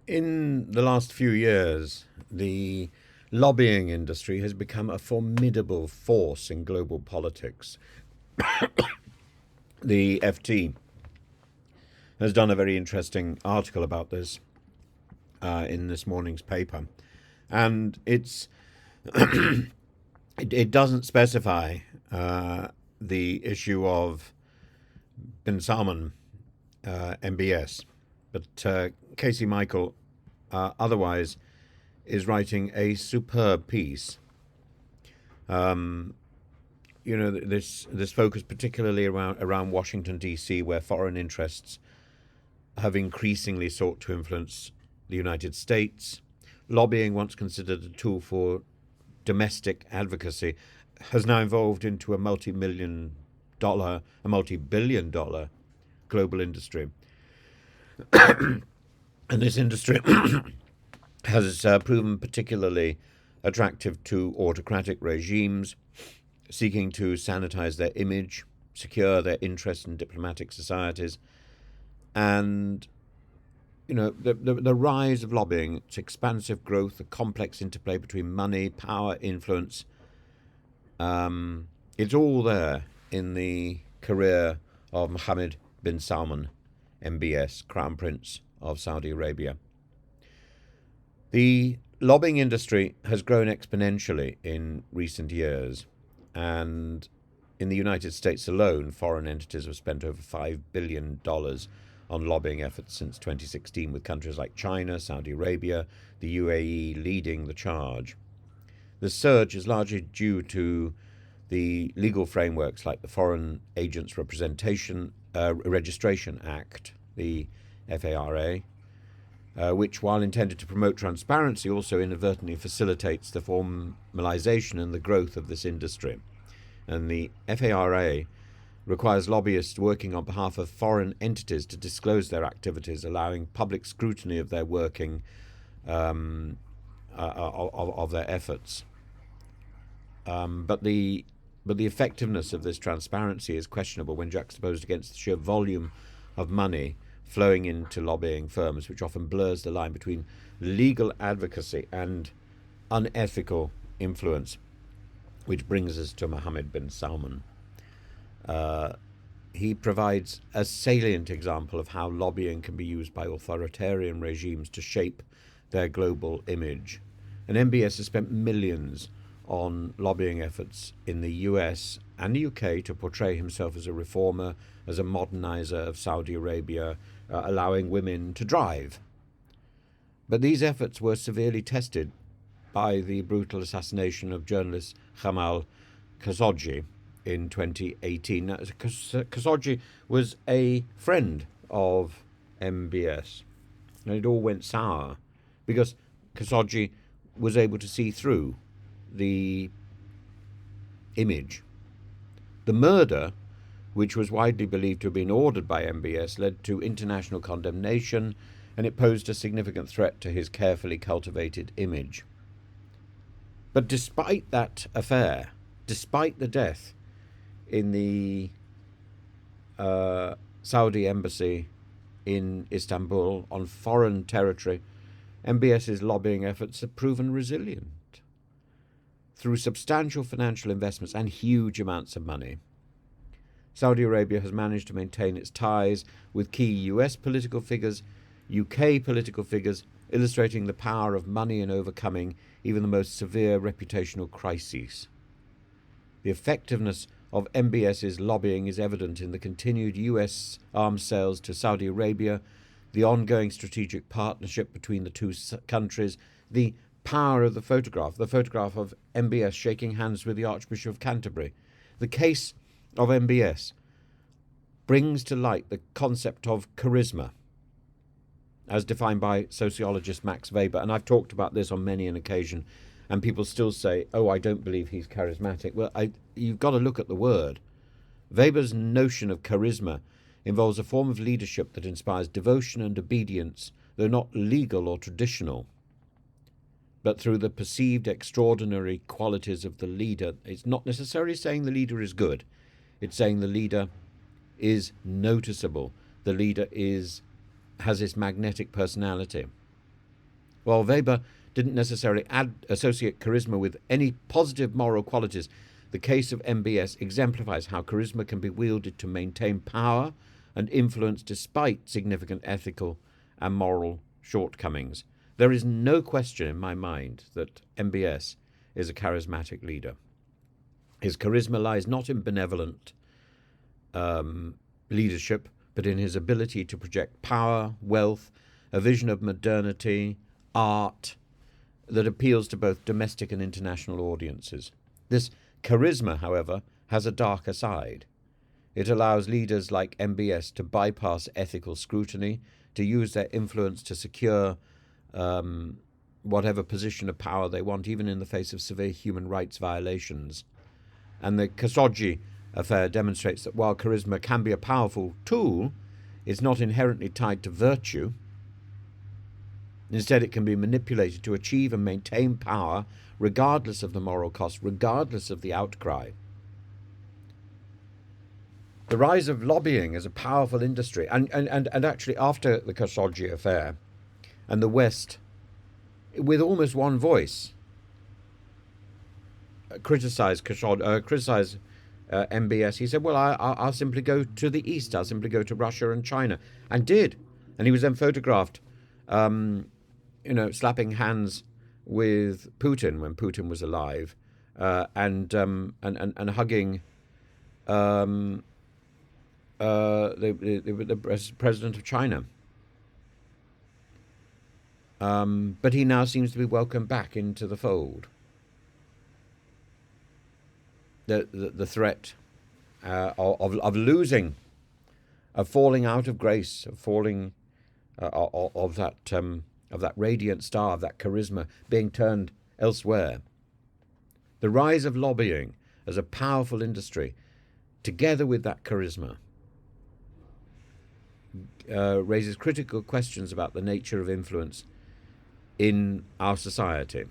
In the last few years, the lobbying industry has become a formidable force in global politics. The FT has done a very interesting article about this in this morning's paper, and it doesn't specify the issue of bin Salman, MBS, but Casey Michael otherwise is writing a superb piece. This focus particularly around Washington D.C., where foreign interests have increasingly sought to influence the United States. Lobbying, once considered a tool for domestic advocacy, has now evolved into a multi-billion dollar global industry. And this industry has proven particularly attractive to autocratic regimes seeking to sanitize their image, secure their interest in diplomatic societies, and the rise of lobbying, its expansive growth, the complex interplay between money, power, influence. It's all there in the career of Mohammed bin Salman, MBS, Crown Prince of Saudi Arabia. The lobbying industry has grown exponentially in recent years, and in the United States alone, foreign entities have spent over $5 billion on lobbying efforts since 2016, with countries like China, Saudi Arabia, the UAE leading the charge. The surge is largely due to the legal frameworks like the Foreign Agents Registration Act, the FARA, which, while intended to promote transparency, also inadvertently facilitates the formalization and the growth of this industry. And the FARA requires lobbyists working on behalf of foreign entities to disclose their activities, allowing public scrutiny of their working, of their efforts. But the effectiveness of this transparency is questionable when juxtaposed against the sheer volume of money flowing into lobbying firms, which often blurs the line between legal advocacy and unethical influence, which brings us to Mohammed bin Salman. He provides a salient example of how lobbying can be used by authoritarian regimes to shape their global image. And MBS has spent millions on lobbying efforts in the US and the UK to portray himself as a reformer, as a modernizer of Saudi Arabia, allowing women to drive. But these efforts were severely tested by the brutal assassination of journalist Jamal Khashoggi in 2018. Now, Khashoggi was a friend of MBS, and it all went sour because Khashoggi was able to see through the image. The murder, which was widely believed to have been ordered by MBS, led to international condemnation, and it posed a significant threat to his carefully cultivated image. But despite that affair, despite the death in the Saudi embassy in Istanbul on foreign territory, MBS's lobbying efforts have proven resilient. Through substantial financial investments and huge amounts of money, Saudi Arabia has managed to maintain its ties with key US political figures, UK political figures, illustrating the power of money in overcoming even the most severe reputational crises. The effectiveness of MBS's lobbying is evident in the continued US arms sales to Saudi Arabia, the ongoing strategic partnership between the two countries, the power of the photograph of MBS shaking hands with the Archbishop of Canterbury. The case of MBS brings to light the concept of charisma, as defined by sociologist Max Weber. And I've talked about this on many an occasion, and people still say, oh, I don't believe he's charismatic. Well, you've got to look at the word. Weber's notion of charisma involves a form of leadership that inspires devotion and obedience, though not legal or traditional, but through the perceived extraordinary qualities of the leader. It's not necessarily saying the leader is good. It's saying the leader is noticeable. The leader has this magnetic personality. While Weber didn't necessarily associate charisma with any positive moral qualities, the case of MBS exemplifies how charisma can be wielded to maintain power and influence despite significant ethical and moral shortcomings. There is no question in my mind that MBS is a charismatic leader. His charisma lies not in benevolent leadership, but in his ability to project power, wealth, a vision of modernity, art that appeals to both domestic and international audiences. This charisma, however, has a darker side. It allows leaders like MBS to bypass ethical scrutiny, to use their influence to secure whatever position of power they want, even in the face of severe human rights violations. And the Khashoggi affair demonstrates that while charisma can be a powerful tool, it's not inherently tied to virtue. Instead, it can be manipulated to achieve and maintain power, regardless of the moral cost, regardless of the outcry. The rise of lobbying as a powerful industry, and actually after the Khashoggi affair, and the West, with almost one voice, criticized MBS. He said, well, I'll simply go to the East. I'll simply go to Russia and China. And did. And he was then photographed, slapping hands with Putin when Putin was alive, and hugging the president of China. But he now seems to be welcomed back into the fold. The threat of losing, of falling out of grace, of falling of that radiant star, of that charisma being turned elsewhere. The rise of lobbying as a powerful industry, together with that charisma, raises critical questions about the nature of influence in our society.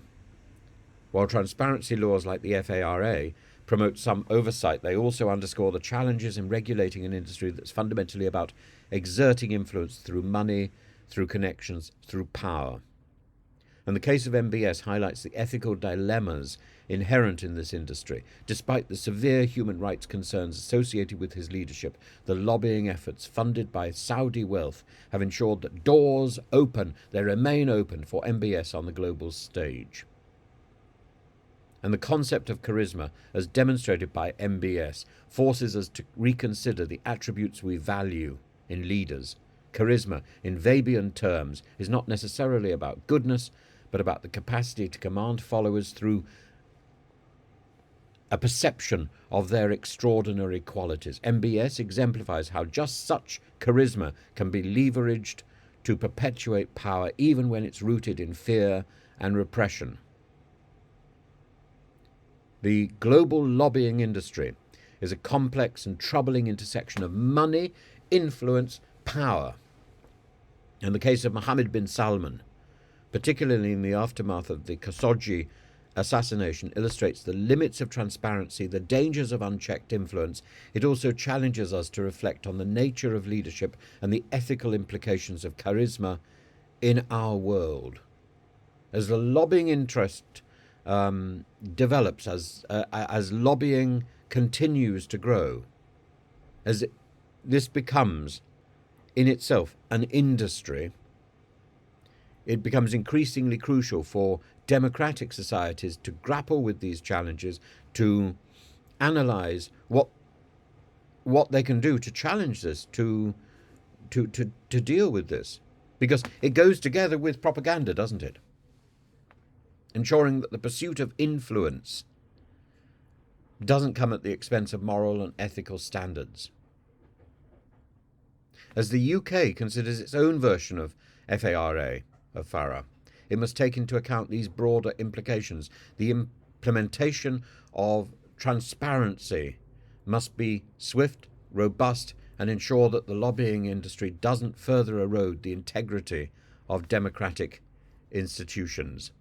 While transparency laws like the FARA promote some oversight, they also underscore the challenges in regulating an industry that's fundamentally about exerting influence through money, through connections, through power. And the case of MBS highlights the ethical dilemmas inherent in this industry. Despite the severe human rights concerns associated with his leadership, the lobbying efforts funded by Saudi wealth have ensured that doors open, they remain open for MBS on the global stage. And the concept of charisma, as demonstrated by MBS, forces us to reconsider the attributes we value in leaders. Charisma, in Webian terms, is not necessarily about goodness, but about the capacity to command followers through a perception of their extraordinary qualities. MBS exemplifies how just such charisma can be leveraged to perpetuate power, even when it's rooted in fear and repression. The global lobbying industry is a complex and troubling intersection of money, influence, power. And the case of Mohammed bin Salman, particularly in the aftermath of the Khashoggi assassination, illustrates the limits of transparency, the dangers of unchecked influence. It also challenges us to reflect on the nature of leadership and the ethical implications of charisma in our world. As the lobbying interest develops, as lobbying continues to grow, this becomes in itself an industry, it becomes increasingly crucial for democratic societies to grapple with these challenges, to analyze what they can do to challenge this, to deal with this, because it goes together with propaganda, doesn't it? Ensuring that the pursuit of influence doesn't come at the expense of moral and ethical standards. As the UK considers its own version of FARA, of FARA, it must take into account these broader implications. The implementation of transparency must be swift, robust, and ensure that the lobbying industry doesn't further erode the integrity of democratic institutions.